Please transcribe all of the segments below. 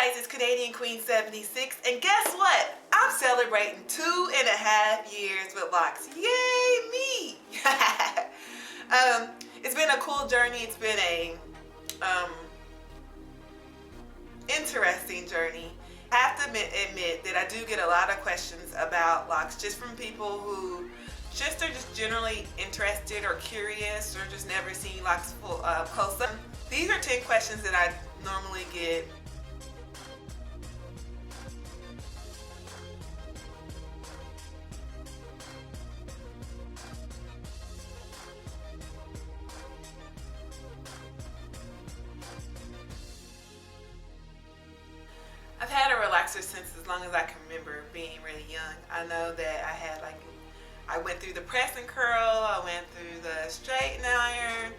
guys, it's Canadian Queen 76, and guess what? I'm celebrating 2.5 years with locs. Yay, me! It's been a cool journey. It's been a interesting journey. I have to admit that I do get a lot of questions about locs, just from people who are just generally interested or curious, or just never seen locs full close up. These are 10 questions that I normally get. I've had a relaxer since as long as I can remember, being really young. I know that I went through the press and curl, I went through the straighten iron,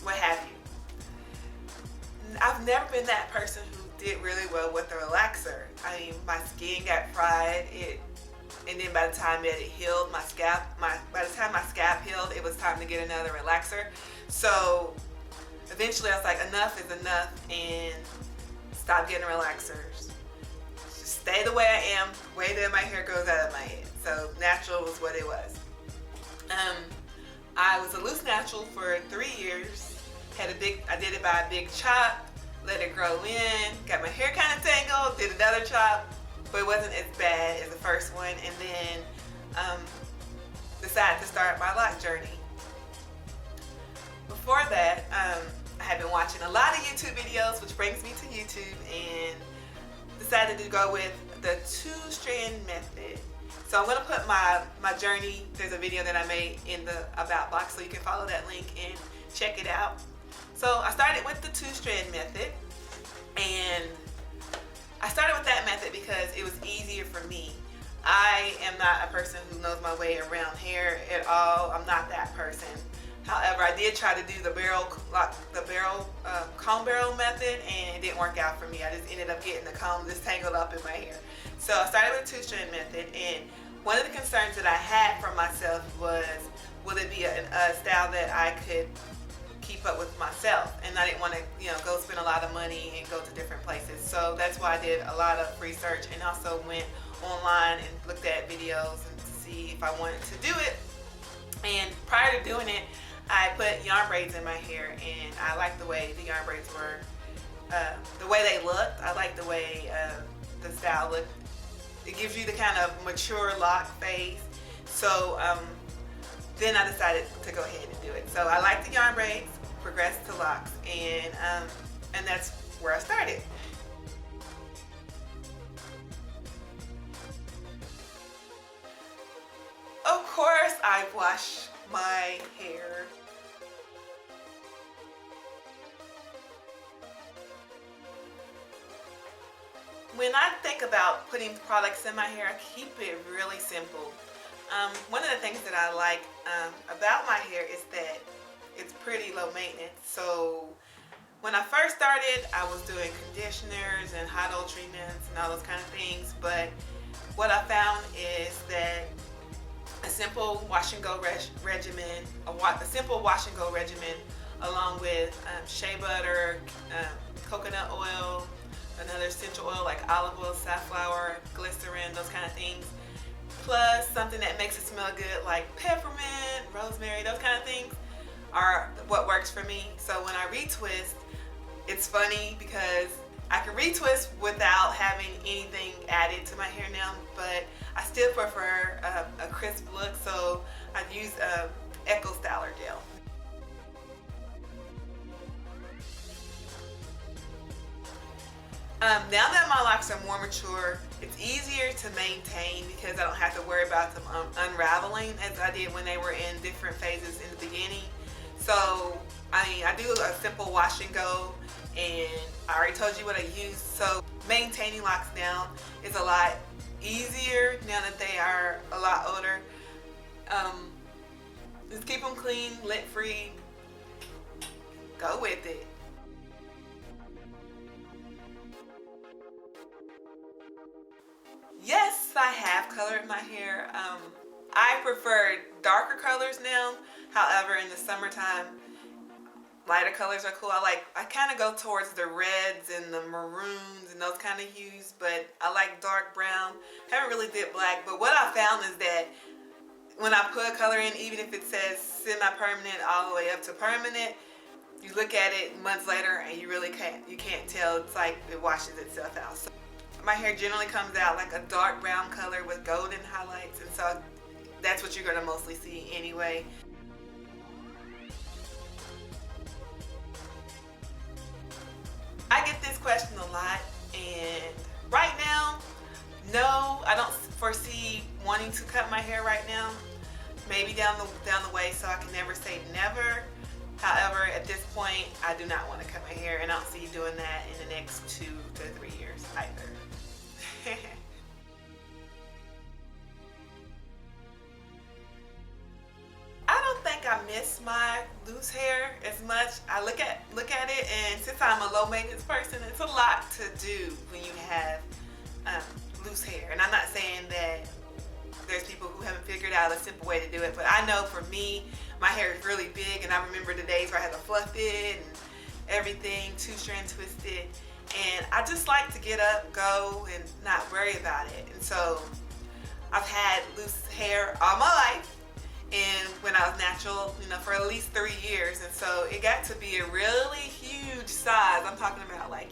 what have you. I've never been that person who did really well with the relaxer. I mean, my skin got fried, and then by the time it healed, by the time my scalp healed, it was time to get another relaxer. So eventually I was like, enough is enough, and stop getting relaxers. Just stay the way I am, the way that my hair goes out of my head. So natural was what it was. I was a loose natural for 3 years. I did it by a big chop, let it grow in, got my hair kind of tangled, did another chop, but it wasn't as bad as the first one, and then decided to start my loc journey. Before that, I had been watching a lot of YouTube videos, which brings me to YouTube, and decided to go with the 2-strand method. So I'm going to put my journey, there's a video that I made in the About box, so you can follow that link and check it out. So I started with the 2-strand method, and I started with that method because it was easier for me. I am not a person who knows my way around hair at all. I'm not that person. However, I did try to do the comb barrel method, and it didn't work out for me. I just ended up getting the comb just tangled up in my hair. So I started with the 2-strand method, and one of the concerns that I had for myself was, will it be a style that I could keep up with myself? And I didn't want to, go spend a lot of money and go to different places. So that's why I did a lot of research, and also went online and looked at videos and to see if I wanted to do it. And prior to doing it, I put yarn braids in my hair, and I liked the way the yarn braids were, the way they looked. I liked the way the style looked. It gives you the kind of mature loc face. So then I decided to go ahead and do it. So I like the yarn braids, progressed to locs, and that's where I started. Of course, I wash my hair. When I think about putting products in my hair, I keep it really simple. One of the things that I like about my hair is that it's pretty low maintenance. So when I first started, I was doing conditioners and hot oil treatments and all those kind of things. but what I found is that a simple wash and go regimen, a simple wash and go regimen, along with shea butter, coconut oil, another essential oil like olive oil, safflower, glycerin, those kind of things, plus something that makes it smell good like peppermint, rosemary, those kind of things are what works for me. So when I retwist, it's funny because I can retwist without having anything added to my hair now, but I still prefer a crisp look, so I use Echo Styler gel. Now that my locs are more mature, it's easier to maintain because I don't have to worry about them unraveling as I did when they were in different phases in the beginning. So I do a simple wash and go, and I already told you what I use. So maintaining locs now is a lot easier now that they are a lot older. Just keep them clean, lint free, go with it. Yes, I have colored my hair. I prefer darker colors now. However, in the summertime, lighter colors are cool. I kind of go towards the reds and the maroons and those kind of hues, but I like dark brown. Haven't really did black, but what I found is that when I put color in, even if it says semi-permanent all the way up to permanent, you look at it months later and you really can't tell. It's like it washes itself out. So my hair generally comes out like a dark brown color with golden highlights, and so that's what you're going to mostly see anyway. I get this question a lot, and right now, no, I don't foresee wanting to cut my hair right now. Maybe down the way, so I can never say never. However, at this point, I do not want to cut my hair, and I don't see doing that in the next 2 to 3 years either. I don't think I miss my loose hair as much. I look at it, and since I'm a low maintenance person, it's a lot to do when you have loose hair. And I'm not saying that there's people who haven't figured out a simple way to do it, but I know for me, my hair is really big, and I remember the days where I had to fluff it and everything, 2-strand twisted, and I just like to get up, go, and not worry about it. And so I've had loose hair all my life, and when I was natural, for at least 3 years, and so it got to be a really huge size. I'm talking about like,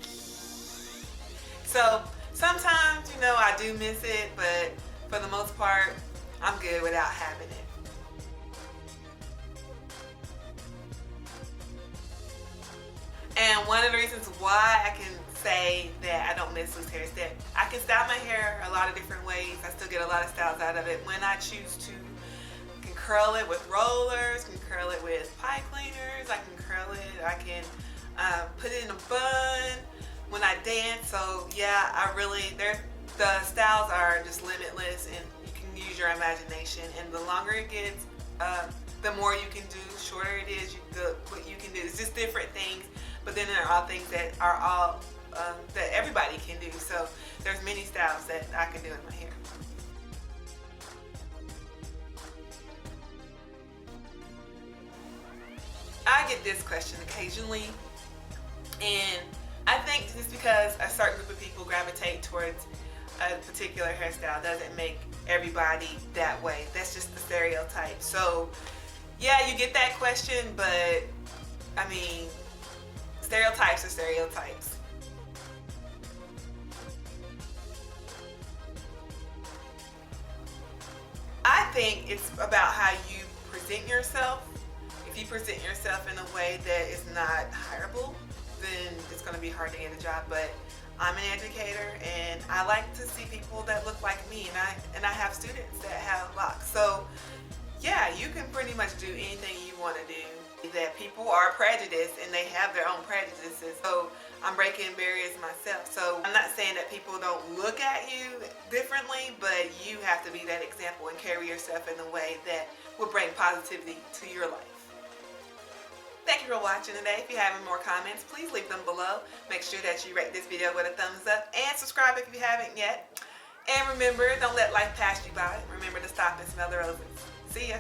so sometimes, I do miss it, but for the most part, I'm good without having it. And one of the reasons why I can say that I don't miss loose hair is that I can style my hair a lot of different ways. I still get a lot of styles out of it when I choose to. I can curl it with rollers, can curl it with pipe cleaners, I can curl it, I can put it in a bun when I dance. So yeah, the styles are just limitless, and you can use your imagination, and the longer it gets, the more you can do. Shorter it is, what you can do. It's just different things, but then there are things that are all that everybody can do. So there's many styles that I can do in my hair. I get this question occasionally, and I think just because a certain group of people gravitate towards a particular hairstyle doesn't make everybody that way. That's just the stereotype. So yeah, you get that question, but I mean, stereotypes are stereotypes. I think it's about how you present yourself. If you present yourself in a way that is not hireable, then it's going to be hard to get a job. But I'm an educator, and I like to see people that look like me, and I have students that have locks. So yeah, you can pretty much do anything you want to do. That people are prejudiced, and they have their own prejudices. So I'm breaking barriers myself. So I'm not saying that people don't look at you differently, but you have to be that example and carry yourself in a way that will bring positivity to your life. Thank you for watching today. If you have any more comments, please leave them below. Make sure that you rate this video with a thumbs up, and subscribe if you haven't yet. And remember, don't let life pass you by. Remember to stop and smell the roses. See ya.